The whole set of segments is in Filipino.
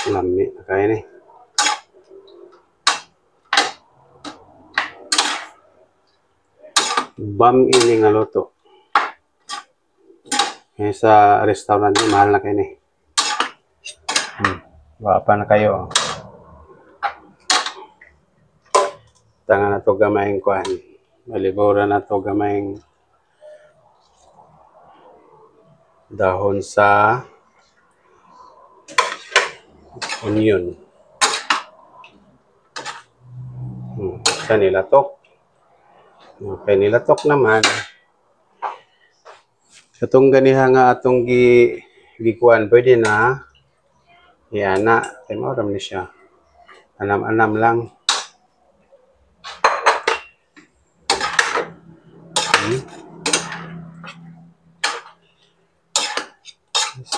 Lami na kayo ni. Bam ini nga luto. Eh, sa restaurant ni mahal na kayo ni. Wapa na kayo. Tangan na to gamayng kuhan. Malibura na to gamayng dahon sa onion. Sa nilatok. Okay, nilatok naman. Itong ganiha nga atong gikuan, pwede na. Iana. Ay, mauram ni siya. Anam-anam lang.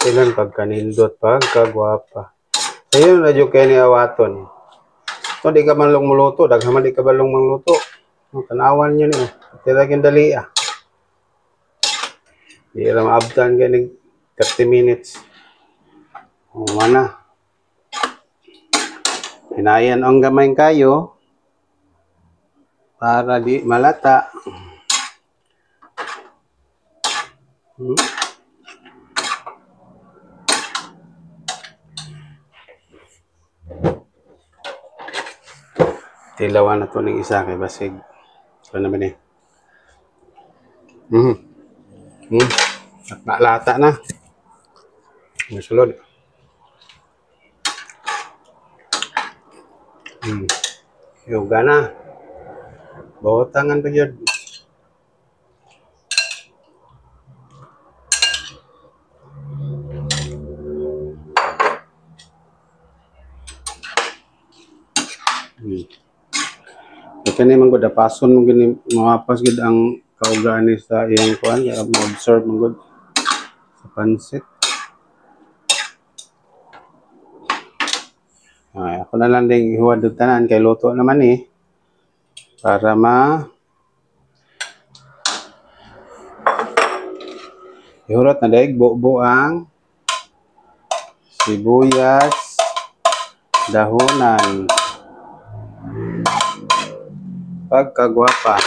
Silan pagkanindot, pagkagwapa. Ayun, radyo kayo ni awaton. So, di ka malong muluto. Daghaman di ka balong mangluto. Tanawan nyo ni. Tiragin dali ah. Di ram abtan ka 30 minutes. O, mana. Hinayan ang gamay kayo para di malata. Tilawan na to ng isa kay basig. Ano naman eh. Naklata na. Masulod. Yoga na. Bawatangan pa yun. Ito na yung mga pason mong gini mawapas gid ang kaugaan ni sa iyang kuan kaya ma-observe mong gud sa pansit. Ay, ako na lang din ihuwad og tanan kay luto naman eh. Para ihurot na daig buo ang sibuyas, dahonan, pagkagwapa.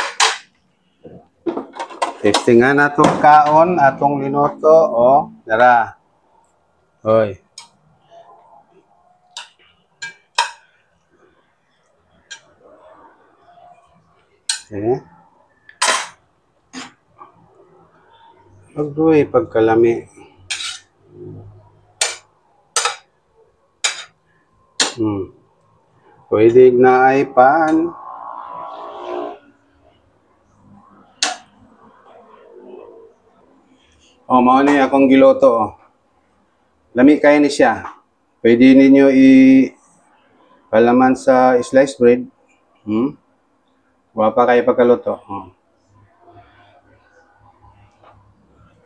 Testingan atong kaon, atong linuto, o, dara. Hoy. Okay. Agoy, pagkalami. Pwede na ay pan. O, mao ni akong giloto. O. Lami kaya ni siya. Pwede ninyo palaman sa sliced bread. Wapa kayo pagkaluto.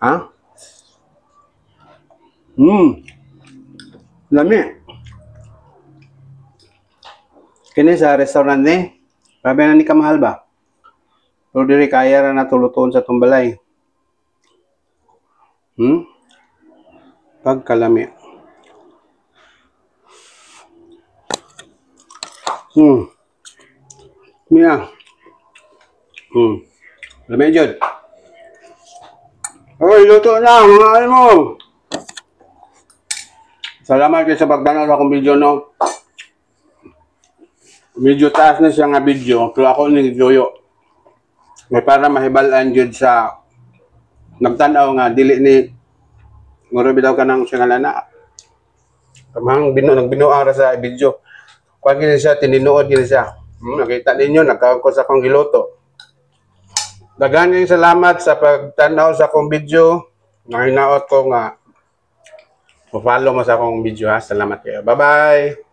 Ha? Lami. Kini sa restaurant ni. Grabe na ni kamahal ba? Pero diri kaya ra natuluton sa tumbalay. Pagkalami. Mia. Lami jud. Oy, luto na mga ano mo. Salamat kayo sa pagtanaw sa akong video, no. Medyo taas na siya nga video, pero ako nag-joyo. May para mahibalaan jud sa nagtanaw nga dili ni ngoro bitaw ka nang siya nga lana. Kamang nagbinuang ra sa video. Kuan gid siya tininuod gid siya. Nakita ninyo nagkaon sa akong giluto. Daghang salamat sa pagtanaw sa akong video. Nahinaot ko nga follow mo sa akong video ha. Salamat kayo. Bye-bye.